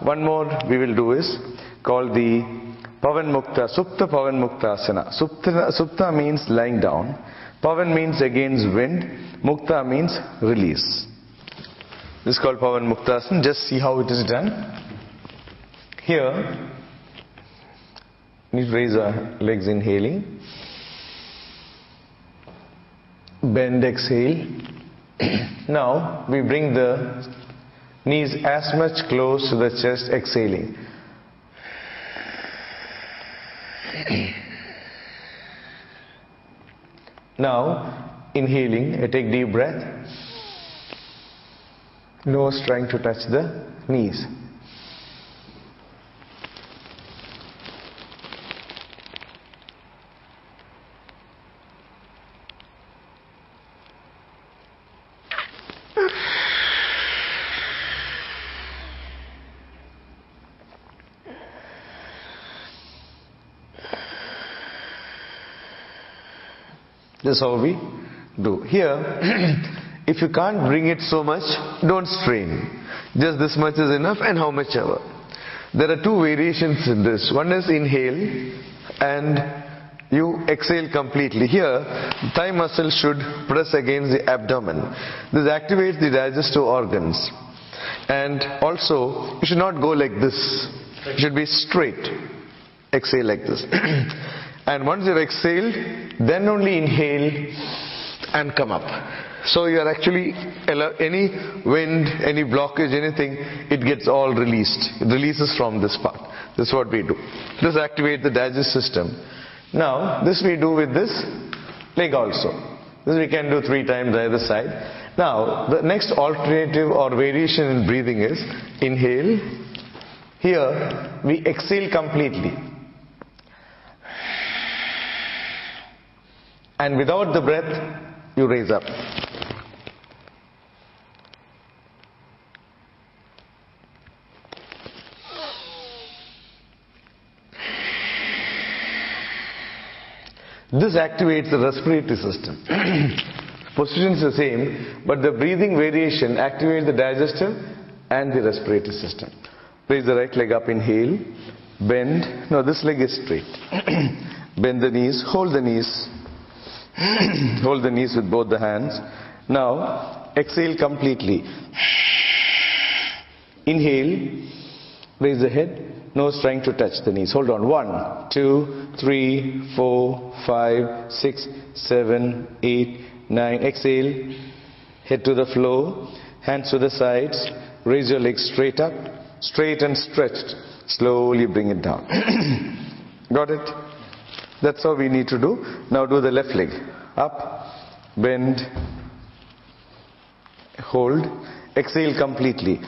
one more we will do is called the Supta Pavanmuktasana. Supta means lying down. Pavan means against wind. Mukta means release. This is called Pavanmuktasana. Just see how it is done. Here, we raise our legs inhaling. Bend, exhale. Now, we bring the knees as much close to the chest, exhaling. Now, inhaling, take deep breath. Nose trying to touch the knees. This is how we do. Here, if you can't bring it so much, don't strain. Just this much is enough, and how much ever. There are two variations in this. One is inhale and you exhale completely. Here, thigh muscle should press against the abdomen. This activates the digestive organs. And also, you should not go like this. You should be straight. Exhale like this. And once you've exhaled, then only inhale and come up. So you are actually, any wind, any blockage, anything, it gets all released. It releases from this part. This is what we do. This activates the digestive system. Now, this we do with this leg also. This we can do 3 times either side. Now, the next alternative or variation in breathing is inhale. Here, we exhale completely. And without the breath, you raise up. This activates the respiratory system. Position is the same, but the breathing variation activates the digestive and the respiratory system. Raise the right leg up, inhale, bend. No, this leg is straight. Bend the knees, hold the knees. Hold the knees with both the hands. Now, exhale completely. Inhale, raise the head, nose trying to touch the knees. Hold on. 1, 2, 3, 4, 5, 6, 7, 8, 9. Exhale, head to the floor, hands to the sides. Raise your legs straight up, straight and stretched. Slowly bring it down. Got it? That's how we need to do. Now do the left leg. Up, bend, hold, exhale completely.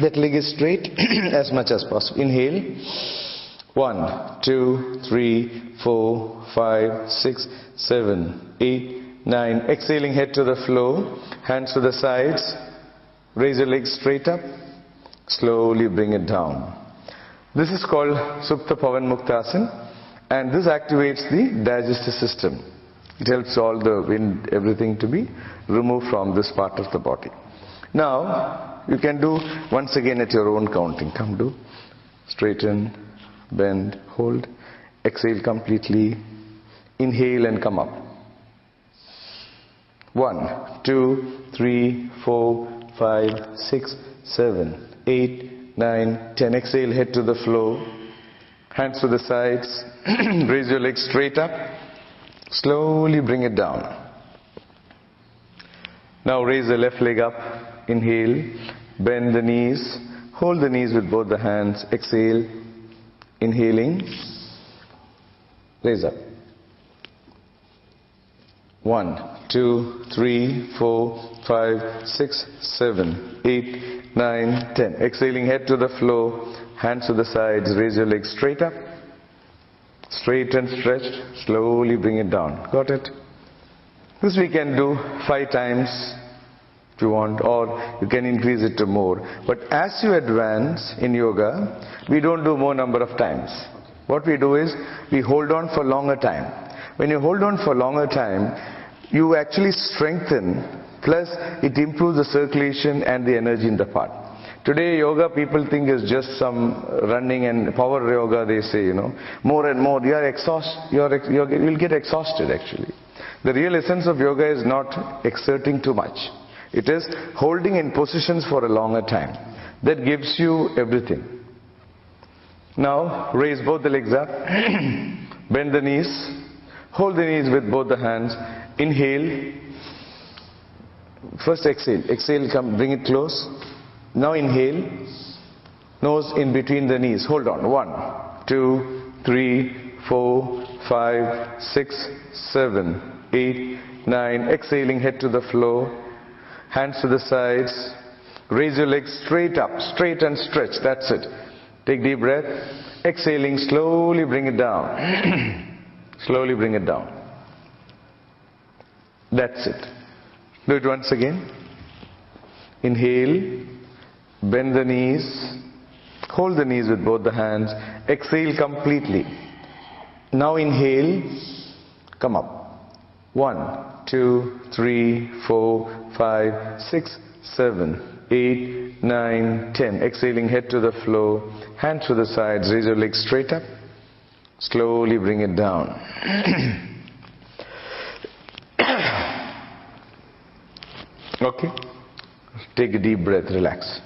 That leg is straight as much as possible. Inhale. 1, 2, 3, 4, 5, 6, 7, 8, 9. Exhaling, head to the floor, hands to the sides. Raise your legs straight up. Slowly bring it down. This is called Supta Pavanmuktasana. And this activates the digestive system. It helps all the wind, everything to be removed from this part of the body. Now, you can do once again at your own counting. Come do. Straighten, bend, hold. Exhale completely. Inhale and come up. 1, 2, 3, 4, 5, 6, 7, 8, 9, 10. Exhale, head to the floor. Hands to the sides. Raise your legs straight up. Slowly bring it down. Now raise the left leg up. Inhale. Bend the knees. Hold the knees with both the hands. Exhale. Inhaling. Raise up. 1, 2, 3, 4, 5, 6, 7, 8, 9, 10. Exhaling, head to the floor. Hands to the sides, raise your legs straight up, straight and stretched, slowly bring it down. Got it? This we can do 5 times if you want, or you can increase it to more. But as you advance in yoga, we don't do more number of times. What we do is, we hold on for longer time. When you hold on for longer time, you actually strengthen, plus it improves the circulation and the energy in the part. Today yoga people think is just some running and power yoga, they say, more and more. You'll get exhausted actually. The real essence of yoga is not exerting too much. It is holding in positions for a longer time. That gives you everything. Now raise both the legs up. Bend the knees. Hold the knees with both the hands. Inhale. First exhale. Exhale, come, bring it close. Now inhale. Nose in between the knees. Hold on. 1, 2, 3, 4, 5, 6, 7, 8, 9. Exhaling, head to the floor. Hands to the sides. Raise your legs straight up. Straight and stretch. That's it. Take deep breath. Exhaling, slowly bring it down. Slowly bring it down. That's it. Do it once again. Inhale. Bend the knees. Hold the knees with both the hands. Exhale completely. Now inhale. Come up. 1, 2, 3, 4, 5, 6, 7, 8, 9, 10. Exhaling, head to the floor. Hands to the sides. Raise your legs straight up. Slowly bring it down. Okay. Take a deep breath. Relax.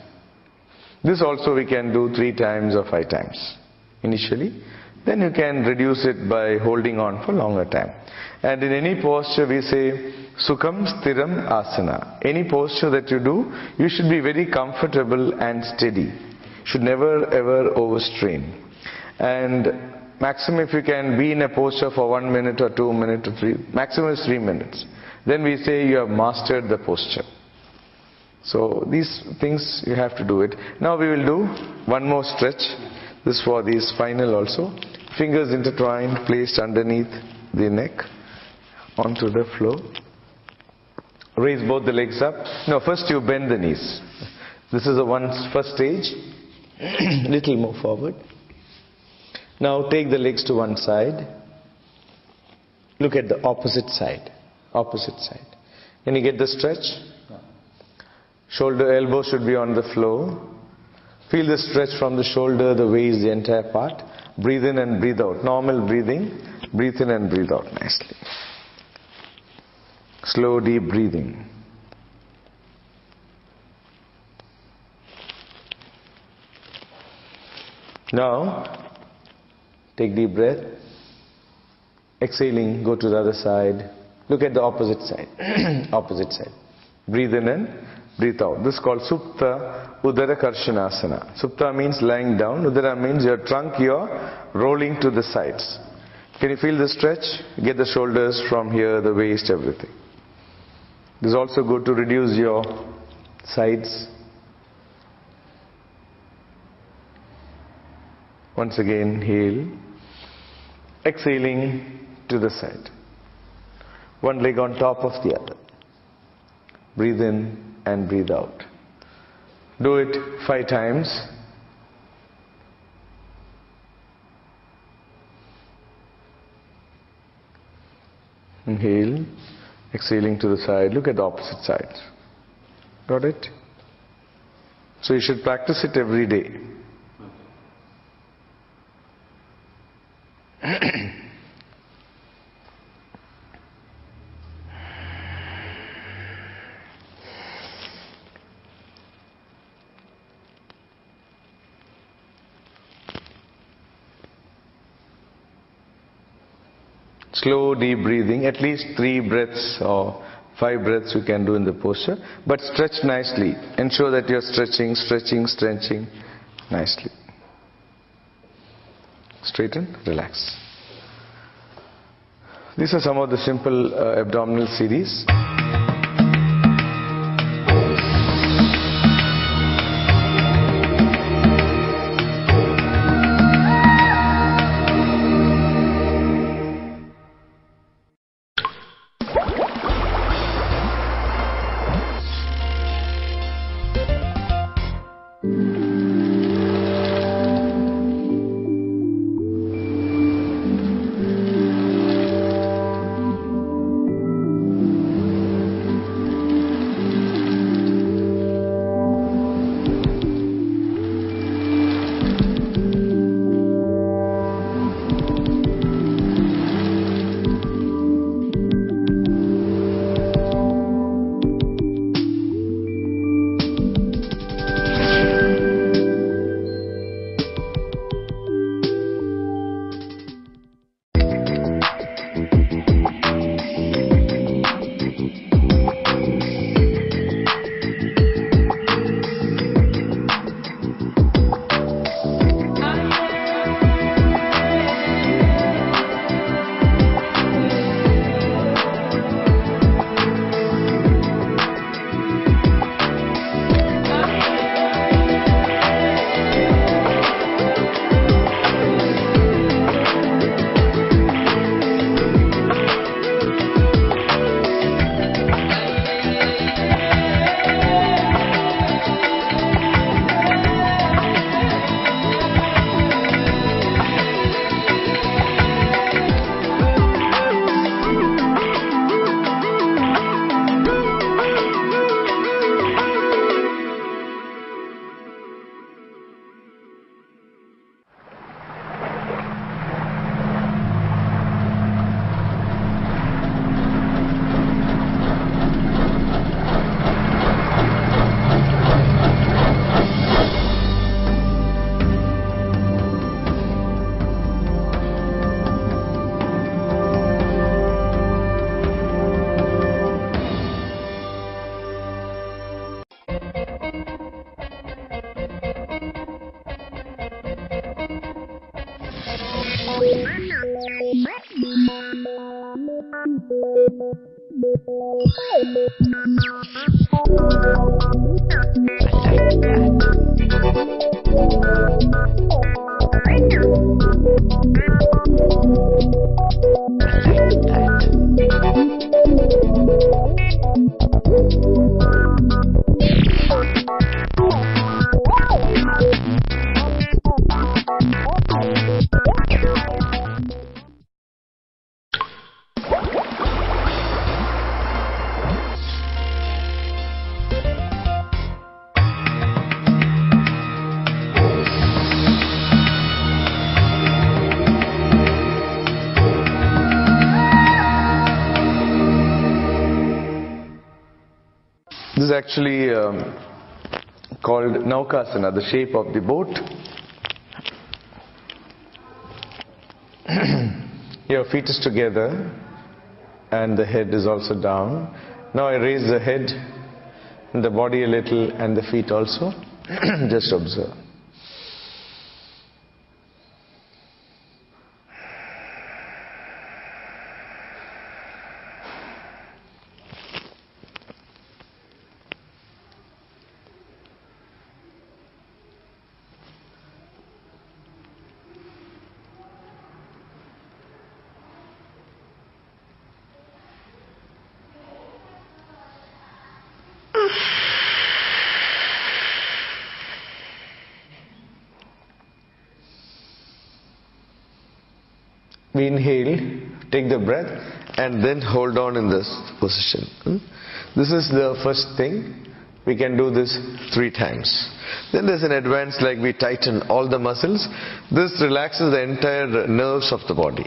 This also we can do 3 times or 5 times initially. Then you can reduce it by holding on for longer time. And in any posture we say Sukham Stiram Asana. Any posture that you do, you should be very comfortable and steady. Should never ever overstrain. And maximum if you can be in a posture for 1 minute or 2 minutes or 3, maximum is 3 minutes. Then we say you have mastered the posture. So these things you have to do it. Now we will do one more stretch. This for the spinal also. Fingers intertwined, placed underneath the neck, onto the floor. Raise both the legs up. No, first you bend the knees. This is the first stage. Little more forward. Now take the legs to one side. Look at the opposite side. Opposite side. Can you get the stretch? Shoulder, elbow should be on the floor. Feel the stretch from the shoulder, the waist, the entire part. Breathe in and breathe out. Normal breathing. Breathe in and breathe out nicely. Slow, deep breathing. Now, take deep breath. Exhaling, go to the other side. Look at the opposite side. Opposite side. Breathe in and breathe out. This is called Supta udarakarshanasana. Supta means lying down. Udara means your trunk, you're rolling to the sides. Can you feel the stretch? Get the shoulders from here, the waist, everything. This is also good to reduce your sides. Once again, inhale. Exhaling to the side. One leg on top of the other. Breathe in and breathe out. Do it 5 times. Inhale. Exhaling to the side. Look at the opposite side. Got it? So you should practice it every day. Slow, deep breathing, at least 3 breaths or 5 breaths you can do in the posture. But stretch nicely. Ensure that you're stretching nicely. Straighten, relax. These are some of the simple abdominal series. This is actually called Naukasana, the shape of the boat. Your feet is together and the head is also down. Now I raise the head and the body a little and the feet also. Just observe. We inhale, take the breath, and then hold on in this position. This is the first thing. We can do this 3 times. Then there's an advance, like we tighten all the muscles. This relaxes the entire nerves of the body.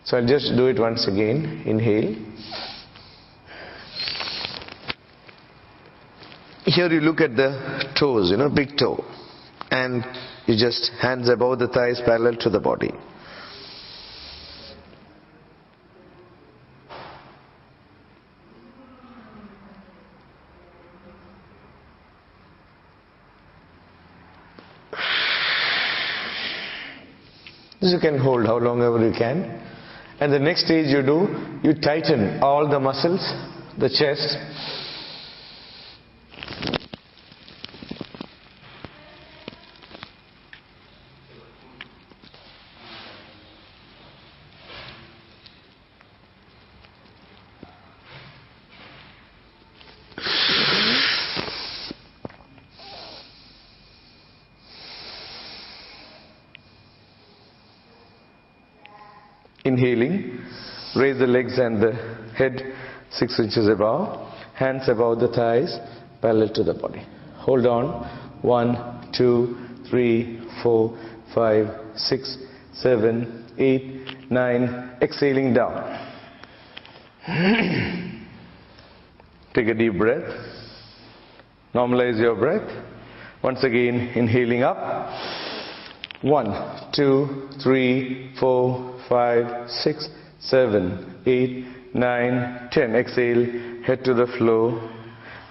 So I'll just do it once again. Inhale. Here you look at the toes, big toe. And you just hands above the thighs parallel to the body. This you can hold how long ever you can. And the next stage you do, you tighten all the muscles, the chest. Inhaling, raise the legs and the head 6 inches above, hands above the thighs, parallel to the body. Hold on. 1, 2, 3, 4, 5, 6, 7, 8, 9. Exhaling down. Take a deep breath. Normalize your breath. Once again, inhaling up. 1, 2, 3, 4, 5, 6, 7, 8, 9, 10. Exhale, head to the floor,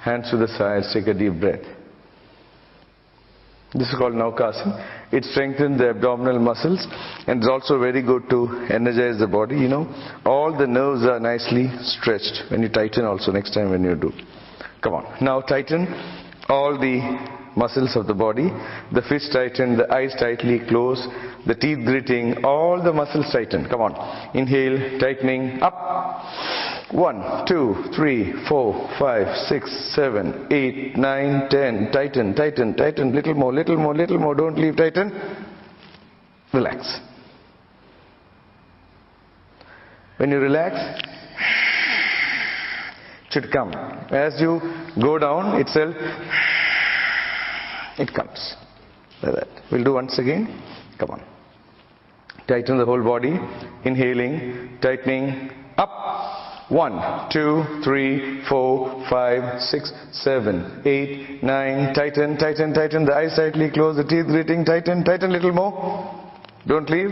hands to the sides, take a deep breath. This is called Naukasana. It strengthens the abdominal muscles and it's also very good to energize the body. All the nerves are nicely stretched when you tighten also next time when you do. Come on. Now tighten all the muscles of the body, the fists tighten, the eyes tightly closed, the teeth gritting, all the muscles tighten. Come on. Inhale, tightening, up. 1, 2, 3, 4, 5, 6, 7, 8, 9, 10. Tighten, tighten, tighten. Little more, little more, little more. Don't leave, tighten. Relax. When you relax, it should come. As you go down itself, it comes like that. We'll do once again. Come on. Tighten the whole body. Inhaling, tightening, up. 1, 2, 3, 4, 5, 6, 7, 8, 9. Tighten, tighten, tighten. The eyes tightly closed, the teeth gritting. Tighten, tighten little more. Don't leave.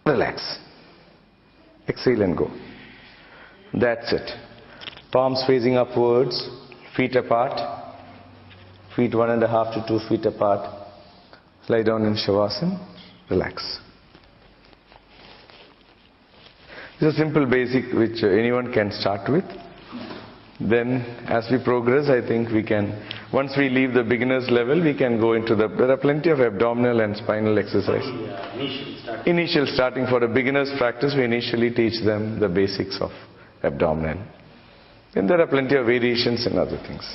Relax. Exhale and go. That's it. Palms facing upwards. Feet apart, feet 1.5 to 2 feet apart. Lie down in Shavasana, relax. It's a simple basic which anyone can start with. Then as we progress, I think we can, once we leave the beginner's level, we can go into there are plenty of abdominal and spinal exercise. Initial starting for a beginner's practice, we initially teach them the basics of abdominal. Then there are plenty of variations and other things.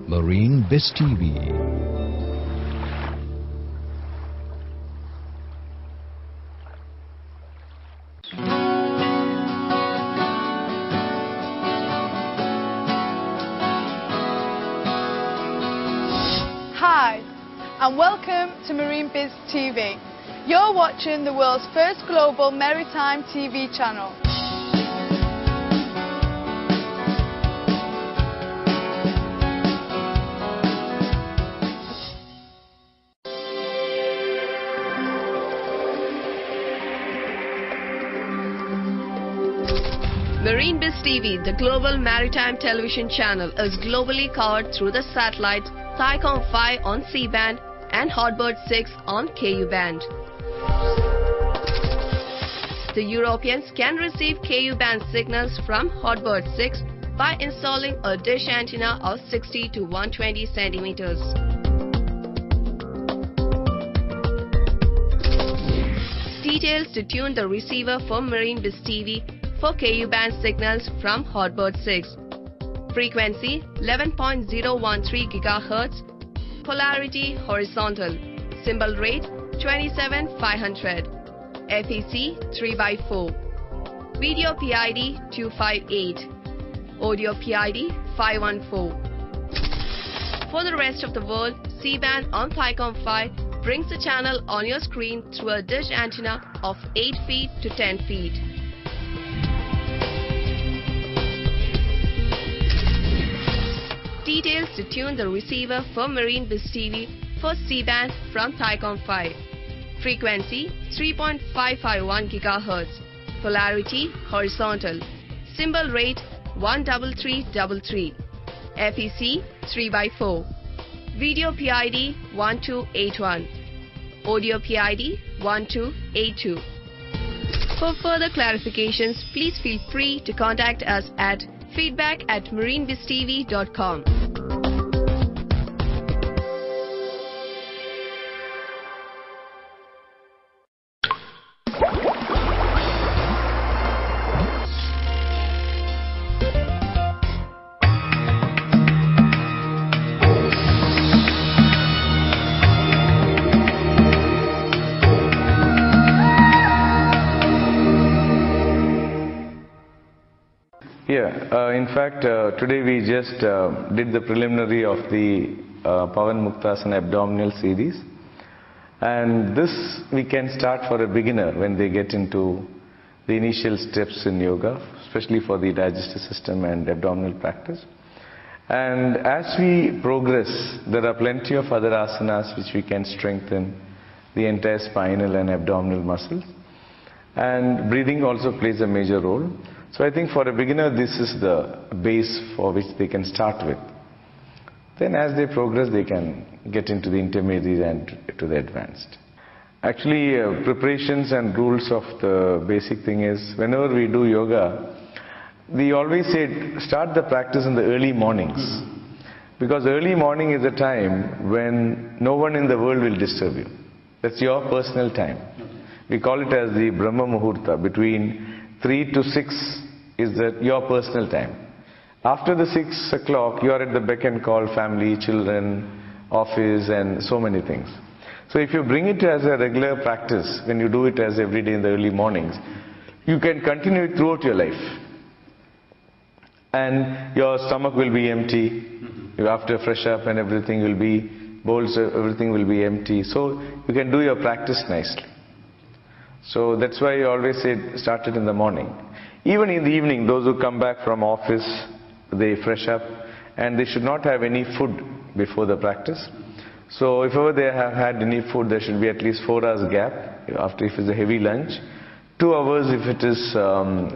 Marine Biz TV. Hi, and welcome to Marine Biz TV. You're watching the world's first global maritime TV channel. Marine Biz TV, the global maritime television channel, is globally covered through the satellite Thaicom 5 on C-band and Hotbird 6 on Ku band. The Europeans can receive Ku band signals from Hotbird 6 by installing a dish antenna of 60 to 120 centimeters. Details to tune the receiver for Marine Biz TV for Ku band signals from Hotbird 6. Frequency 11.013 GHz. Polarity horizontal. Symbol rate 27500. FEC 3x4. Video PID 258. Audio PID 514. For the rest of the world, C-band on Thaicom 5 brings the channel on your screen through a dish antenna of 8 feet to 10 feet. Details to tune the receiver for Marine Biz TV for C-band from Thaicom 5. Frequency 3.551 GHz. Polarity horizontal. Symbol rate 13333. FEC 3/4. Video PID 1281. Audio PID 1282. For further clarifications, please feel free to contact us at feedback@marinebiztv.com. In fact, today we just did the preliminary of the Pavanmuktasana abdominal series, and this we can start for a beginner when they get into the initial steps in yoga, especially for the digestive system and abdominal practice. And as we progress, there are plenty of other asanas which we can strengthen the entire spinal and abdominal muscles, and breathing also plays a major role. So I think for a beginner this is the base for which they can start with. Then as they progress they can get into the intermediate and to the advanced. Actually preparations and rules of the basic thing is, whenever we do yoga, we always say start the practice in the early mornings. Because early morning is a time when no one in the world will disturb you. That's your personal time. We call it as the Brahma Muhurta. Between 3 to 6 is your personal time. After the 6 o'clock, you are at the beck and call, family, children, office, and so many things. So if you bring it as a regular practice, when you do it as every day in the early mornings, you can continue it throughout your life. And your stomach will be empty. You have to fresh up and everything will be, bowls, everything will be empty. So you can do your practice nicely. So that's why I always say start it in the morning. Even in the evening, those who come back from office, they fresh up and they should not have any food before the practice. So if ever they have had any food, there should be at least 4 hours gap after if it's a heavy lunch, 2 hours if it is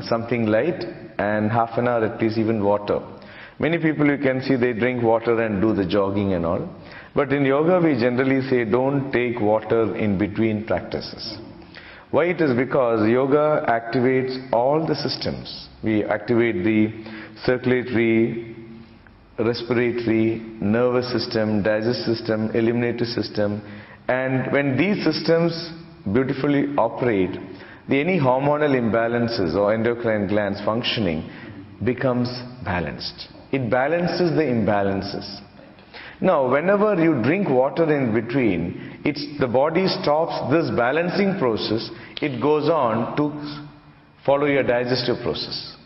something light, and half an hour at least even water. Many people you can see they drink water and do the jogging and all. But in yoga we generally say don't take water in between practices. Why it is? Because yoga activates all the systems. We activate the circulatory, respiratory, nervous system, digestive system, eliminative system, and when these systems beautifully operate, any hormonal imbalances or endocrine glands functioning becomes balanced. It balances the imbalances. Now, whenever you drink water in between, the body stops this balancing process. It goes on to follow your digestive process.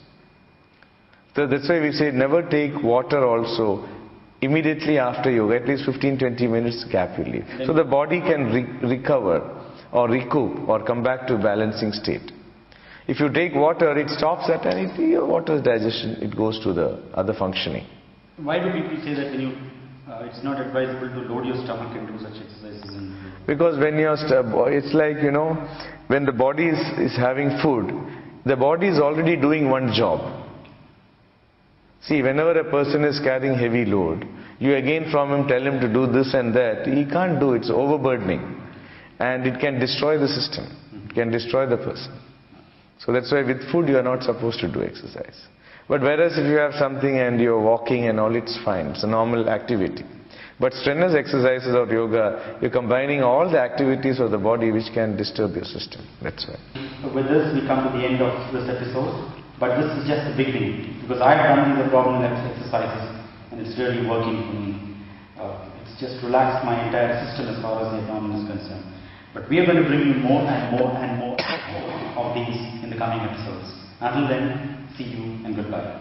So that's why we say never take water also immediately after yoga. At least 15-20 minutes gap you leave. So the body can recover or recoup or come back to balancing state. If you take water, it stops that and your water's digestion, it goes to the other functioning. Why do people say that it's not advisable to load your stomach and do such exercises? Because when it's like, when the body is having food, the body is already doing one job. See, whenever a person is carrying heavy load, you again from him tell him to do this and that, he can't do it, it's overburdening. And it can destroy the system, it can destroy the person. So that's why with food you are not supposed to do exercise. But whereas if you have something and you're walking and all, it's fine, it's a normal activity. But strenuous exercises or yoga, you're combining all the activities of the body which can disturb your system. That's why. With this we come to the end of this episode, but this is just the beginning, because I've done these abdominal exercises and it's really working for me. It's just relaxed my entire system as far as the abdomen is concerned. But we are going to bring you more and more and more of these in the coming episodes. Until then, see you and goodbye.